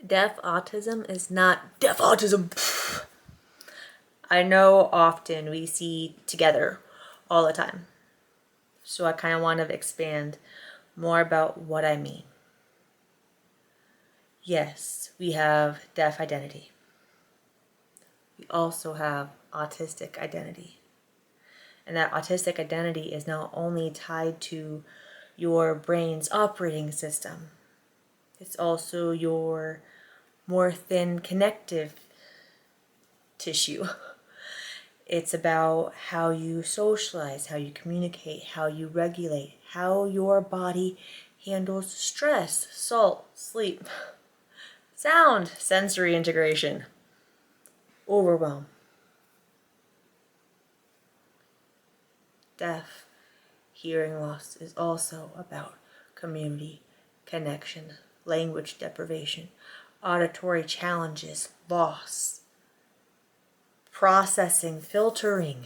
Deaf autism is not deaf autism. I know often we see together all the time. So I kind of want to expand more about what I mean. Yes, we have deaf identity. We also have autistic identity. And that autistic identity is not only tied to your brain's operating system, it's also your more thin connective tissue. It's about how you socialize, how you communicate, how you regulate, how your body handles stress, salt, sleep, sound, sensory integration, overwhelm. Deaf hearing loss is also about community, connection, language deprivation, auditory challenges, loss, processing, filtering,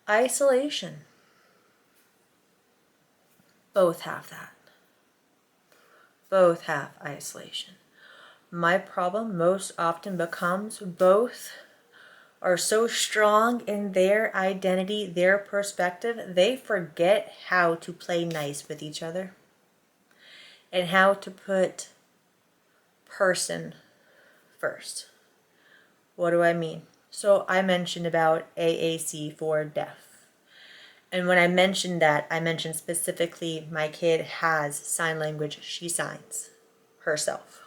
isolation. Both have that. Both have isolation. My problem most often becomes both are so strong in their identity, their perspective, they forget how to play nice with each other and how to put person first. What do I mean? So I mentioned about AAC for deaf. And when I mentioned that, I mentioned specifically my kid has sign language. She signs herself.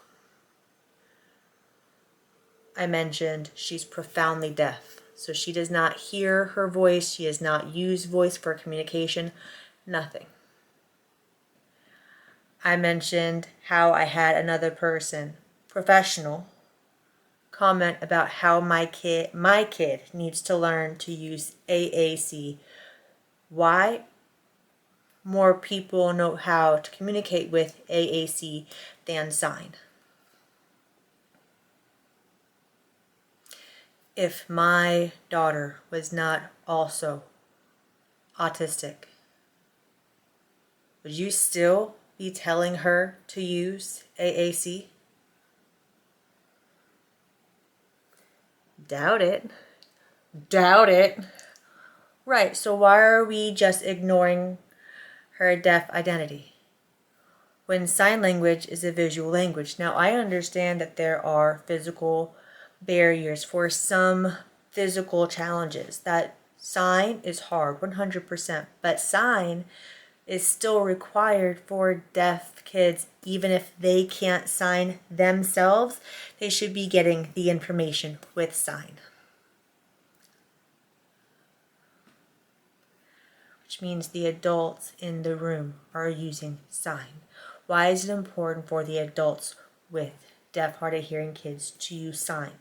I mentioned she's profoundly deaf. So she does not hear her voice. She does not use voice for communication. Nothing. I mentioned how I had another person, professional, comment about how my kid needs to learn to use AAC. Why? More people know how to communicate with AAC than sign. If my daughter was not also autistic, would you still be telling her to use AAC? Doubt it. Doubt it. Right, so why are we just ignoring her deaf identity when sign language is a visual language? Now, I understand that there are physical barriers for some physical challenges, that sign is hard, 100%, but sign is still required for deaf kids. Even if they can't sign themselves, they should be getting the information with sign. Which means the adults in the room are using sign. Why is it important for the adults with deaf, hard of hearing kids to use sign?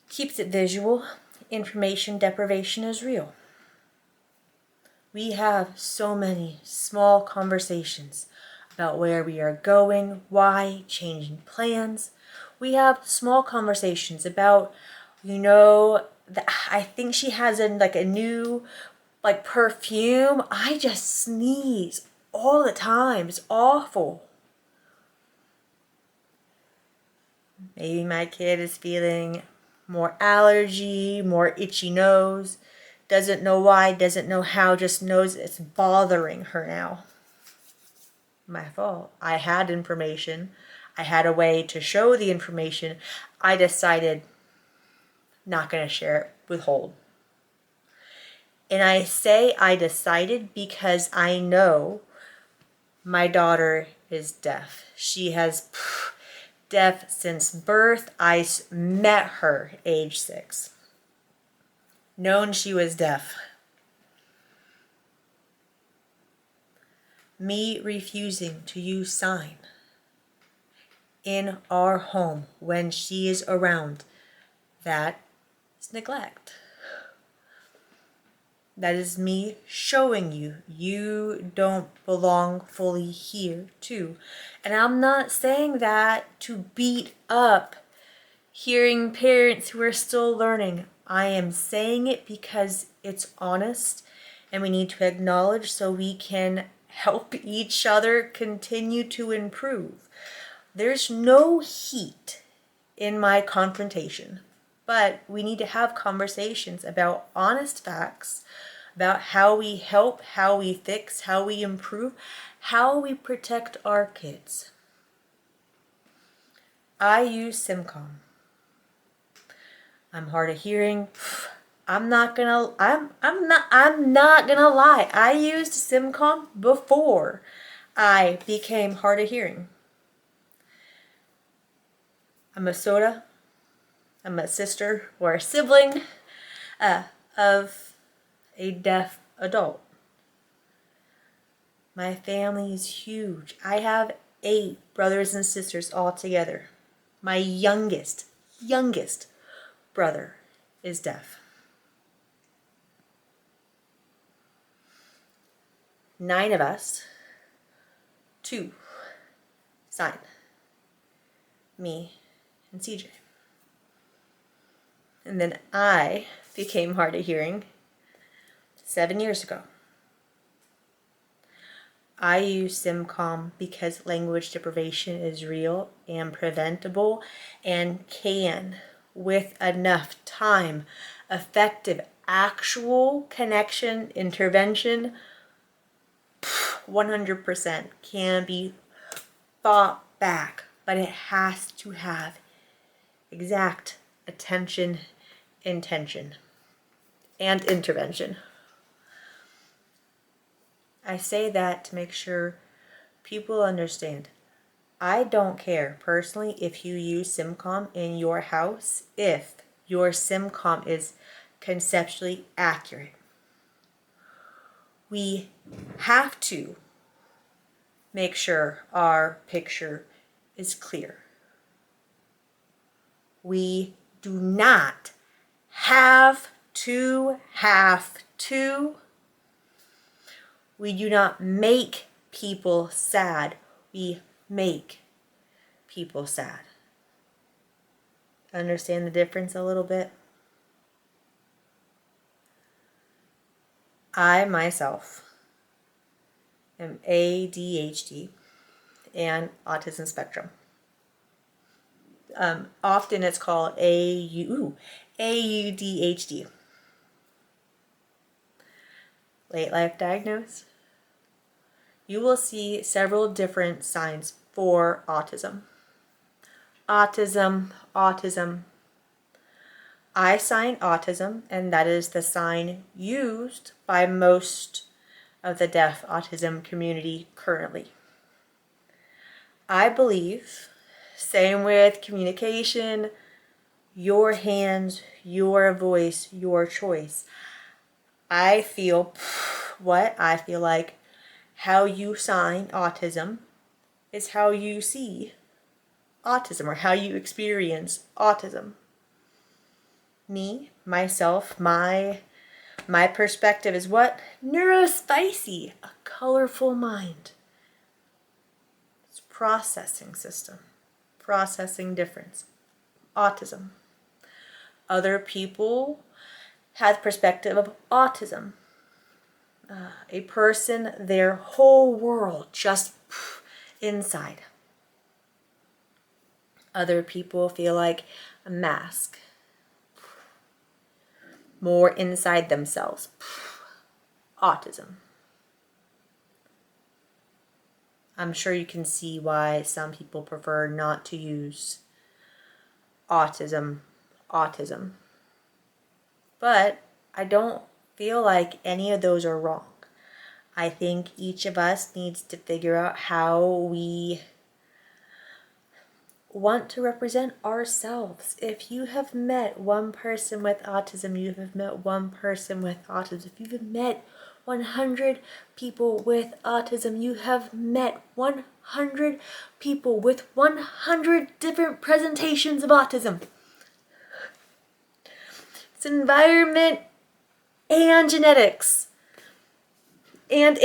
Keeps it visual. Information deprivation is real. We have so many small conversations about where we are going, why, changing plans. We have small conversations about, I think she has a new perfume. I just sneeze all the time. It's awful. Maybe my kid is feeling more allergy, more itchy nose. Doesn't know why, doesn't know how, just knows it's bothering her now. My fault. I had information. I had a way to show the information. I decided not going to share it, withhold. And I say I decided because I know my daughter is deaf. She has deaf since birth. I met her age 6. Known she was deaf. Me refusing to use sign in our home when she is around, that is neglect. That is me showing you don't belong fully here too. And I'm not saying that to beat up hearing parents who are still learning. I am saying it because it's honest and we need to acknowledge so we can help each other continue to improve. There's no heat in my confrontation, but we need to have conversations about honest facts, about how we help, how we fix, how we improve, how we protect our kids. I use Simcom. I'm hard of hearing. I'm not gonna lie. I used Simcom before I became hard of hearing. I'm a soda. I'm a sister or a sibling of a deaf adult. My family is huge. I have 8 brothers and sisters all together. My youngest brother is deaf. 9 of us, 2 signed. Me and CJ. And then I became hard of hearing 7 years ago. I use Simcom because language deprivation is real and preventable and can, with enough time, effective, actual connection, intervention, 100% can be fought back, but it has to have exact attention, intention, and intervention. I say that to make sure people understand. I don't care personally if you use Simcom in your house, if your Simcom is conceptually accurate. We have to make sure our picture is clear. We do not have to. We do not make people sad. We make people sad. Understand the difference a little bit? I myself am ADHD and autism spectrum. Often it's called AUDHD. Late life diagnosis. You will see several different signs for autism. Autism. I sign autism, and that is the sign used by most of the deaf autism community currently. I believe, same with communication, your hands, your voice, your choice. I feel like how you sign autism is how you see autism or how you experience autism. Me, myself, my perspective is what? Neurospicy, a colorful mind. It's processing system, processing difference, autism. Other people have perspective of autism. A person, their whole world just inside. Other people feel like a mask. More inside themselves. Autism. I'm sure you can see why some people prefer not to use autism. But I don't feel like any of those are wrong. I think each of us needs to figure out how we want to represent ourselves. If you have met one person with autism, you have met one person with autism. If you have met 100 people with autism, you have met 100 people with 100 different presentations of autism. It's environment and genetics. And.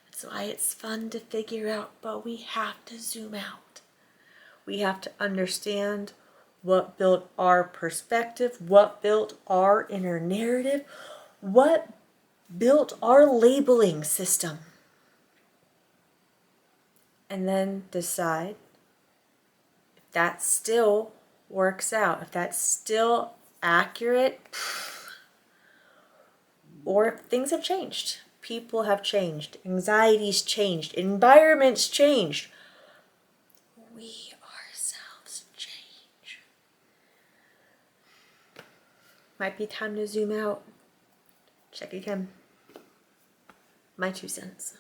That's why it's fun to figure out, but we have to zoom out. We have to understand what built our perspective, what built our inner narrative, what built our labeling system. and then decide if that still works out, if that's still accurate, or if things have changed. People have changed, anxieties changed, environments changed. We ourselves change. Might be time to zoom out. Check again. My 2 cents.